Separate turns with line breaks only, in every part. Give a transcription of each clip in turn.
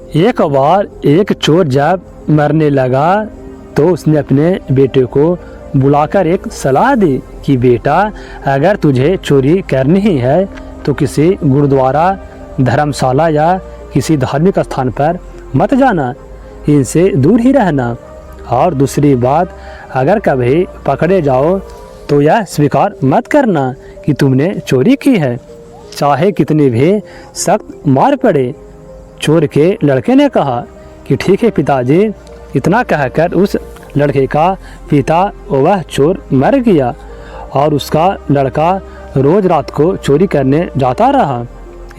एक बार एक चोर जब मरने लगा तो उसने अपने बेटे को बुलाकर एक सलाह दी कि बेटा, अगर तुझे चोरी करनी ही है तो किसी गुरुद्वारा, धर्मशाला या किसी धार्मिक स्थान पर मत जाना, इनसे दूर ही रहना। और दूसरी बात, अगर कभी पकड़े जाओ तो यह स्वीकार मत करना कि तुमने चोरी की है, चाहे कितनी भी सख्त मार पड़े। चोर के लड़के ने कहा कि ठीक है पिताजी। इतना कहकर उस लड़के का पिता वह चोर मर गया और उसका लड़का रोज रात को चोरी करने जाता रहा।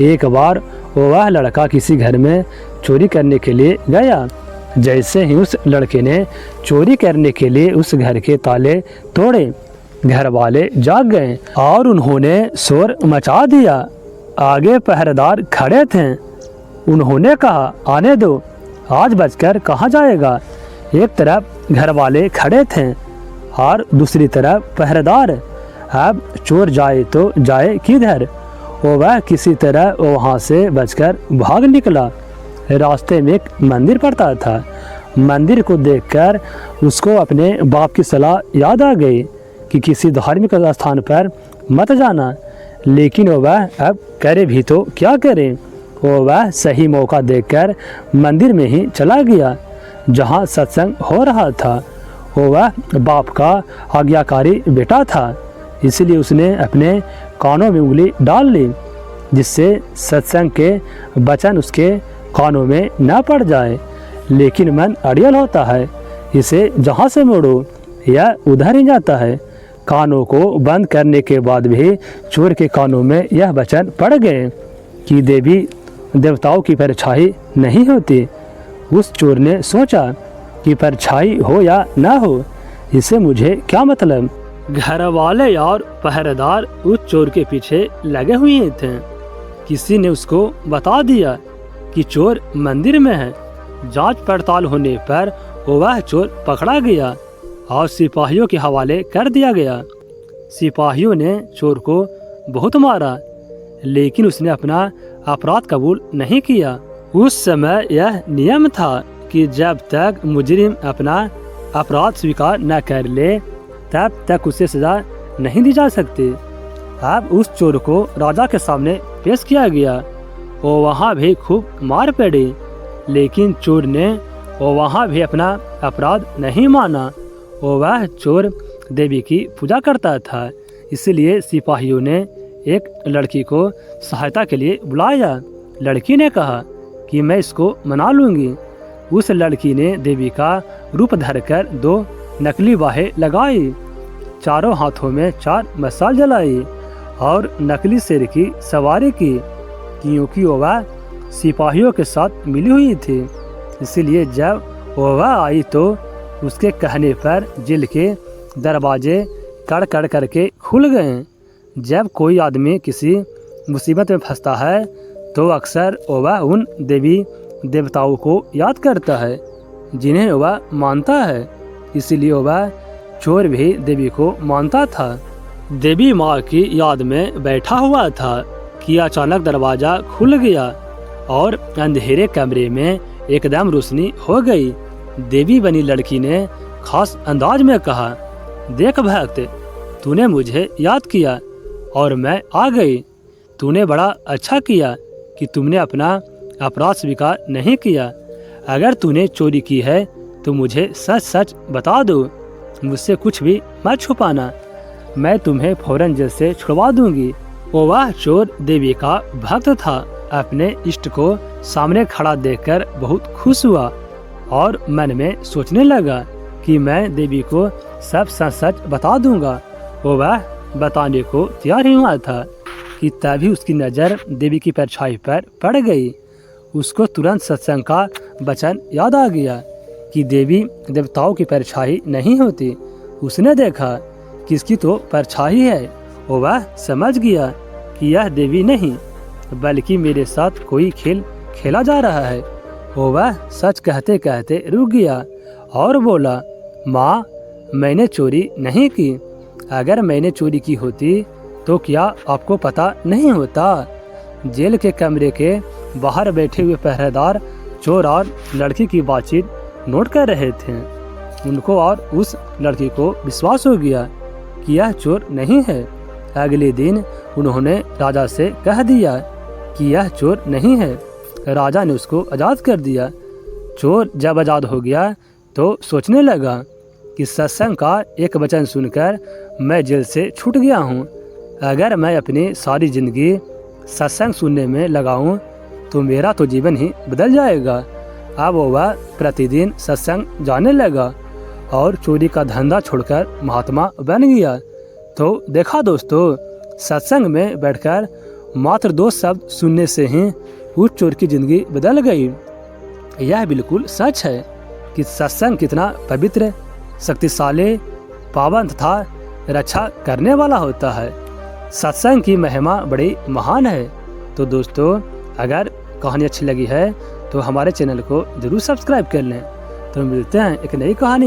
एक बार वह लड़का किसी घर में चोरी करने के लिए गया। जैसे ही उस लड़के ने चोरी करने के लिए उस घर के ताले तोड़े, घर वाले जाग गए और उन्होंने शोर मचा दिया। आगे पहरेदार खड़े थे। उन्होंने कहा, आने दो, आज बचकर कहाँ जाएगा। एक तरफ घर वाले खड़े थे और दूसरी तरफ पहरेदार। अब चोर जाए तो जाए किधर। वह किसी तरह वहाँ से बचकर भाग निकला। रास्ते में एक मंदिर पड़ता था। मंदिर को देखकर उसको अपने बाप की सलाह याद आ गई कि किसी धार्मिक स्थान पर मत जाना। लेकिन वह अब करे भी तो क्या करे। वह सही मौका देखकर मंदिर में ही चला गया जहाँ सत्संग हो रहा था। वह बाप का आज्ञाकारी बेटा था, इसलिए उसने अपने कानों में उंगली डाल ली जिससे सत्संग के वचन उसके कानों में न पड़ जाए। लेकिन मन अड़ियल होता है, इसे जहाँ से मोड़ो यह उधर ही जाता है। कानों को बंद करने के बाद भी चोर के कानों में यह वचन पड़ गए कि देवी देवताओं की परछाई नहीं होती। उस चोर ने सोचा कि परछाई हो या ना हो, इससे मुझे क्या मतलब। घर वाले और पहरेदार उस चोर के पीछे लगे हुए थे। किसी ने उसको बता दिया कि चोर मंदिर में है। जांच पड़ताल होने पर वह चोर पकड़ा गया और सिपाहियों के हवाले कर दिया गया। सिपाहियों ने चोर को बहुत मारा, लेकिन उसने अपना अपराध कबूल नहीं किया। उस समय यह नियम था कि जब तक मुजरिम अपना अपराध स्वीकार न कर ले तब तक उसे सजा नहीं दी जा सकती। अब उस चोर को राजा के सामने पेश किया गया। वो वहाँ भी खूब मार पड़ी, लेकिन चोर ने वो वहाँ भी अपना अपराध नहीं माना। वह चोर देवी की पूजा करता था, इसलिए सिपाहियों ने एक लड़की को सहायता के लिए बुलाया। लड़की ने कहा कि मैं इसको मना लूँगी। उस लड़की ने देवी का रूप धरकर 2 नकली बाहें लगाई, चारों हाथों में 4 मशाल जलाई और नकली शेर की सवारी की, क्योंकि वह सिपाहियों के साथ मिली हुई थी। इसलिए जब वह आई तो उसके कहने पर जेल के दरवाजे कड़ कड़ करके खुल गए। जब कोई आदमी किसी मुसीबत में फंसता है तो अक्सर वह उन देवी देवताओं को याद करता है जिन्हें वह मानता है। इसलिए वह चोर भी देवी को मानता था। देवी माँ की याद में बैठा हुआ था कि अचानक दरवाज़ा खुल गया और अंधेरे कमरे में एकदम रोशनी हो गई। देवी बनी लड़की ने खास अंदाज में कहा, देख भक्त, तूने मुझे याद किया और मैं आ गई। तूने बड़ा अच्छा किया कि तुमने अपना अपराध स्वीकार नहीं किया। अगर तूने चोरी की है तो मुझे सच सच बता दो, मुझसे कुछ भी मत छुपाना। मैं तुम्हें फौरन जेल से छुड़वा दूंगी। वह चोर देवी का भक्त था। अपने इष्ट को सामने खड़ा देखकर बहुत खुश हुआ और मन में सोचने लगा कि मैं देवी को सब सच सच बता दूंगा। वह बताने को तैयार ही हुआ था कि तभी उसकी नज़र देवी की परछाई पर पड़ गई। उसको तुरंत सत्संग का वचन याद आ गया कि देवी देवताओं की परछाई नहीं होती। उसने देखा कि इसकी तो परछाई है। वह समझ गया कि यह देवी नहीं बल्कि मेरे साथ कोई खेल खेला जा रहा है। वह सच कहते कहते रुक गया और बोला, माँ, मैंने चोरी नहीं की। अगर मैंने चोरी की होती तो क्या आपको पता नहीं होता? जेल के कमरे के बाहर बैठे हुए पहरेदार चोर और लड़की की बातचीत नोट कर रहे थे। उनको और उस लड़की को विश्वास हो गया कि यह चोर नहीं है। अगले दिन उन्होंने राजा से कह दिया कि यह चोर नहीं है। राजा ने उसको आज़ाद कर दिया। चोर जब आज़ाद हो गया तो सोचने लगा कि सत्संग का एक वचन सुनकर मैं जेल से छूट गया हूँ। अगर मैं अपनी सारी ज़िंदगी सत्संग सुनने में लगाऊँ तो मेरा तो जीवन ही बदल जाएगा। अब वह प्रतिदिन सत्संग जाने लगा और चोरी का धंधा छोड़कर महात्मा बन गया। तो देखा दोस्तों, सत्संग में बैठकर मात्र 2 शब्द सुनने से ही उस चोर की ज़िंदगी बदल गई। यह बिल्कुल सच है कि सत्संग कितना पवित्र, शक्तिशाली, पावन तथा रक्षा करने वाला होता है। सत्संग की महिमा बड़ी महान है। तो दोस्तों, अगर कहानी अच्छी लगी है तो हमारे चैनल को ज़रूर सब्सक्राइब कर लें। तो मिलते हैं एक नई कहानी में।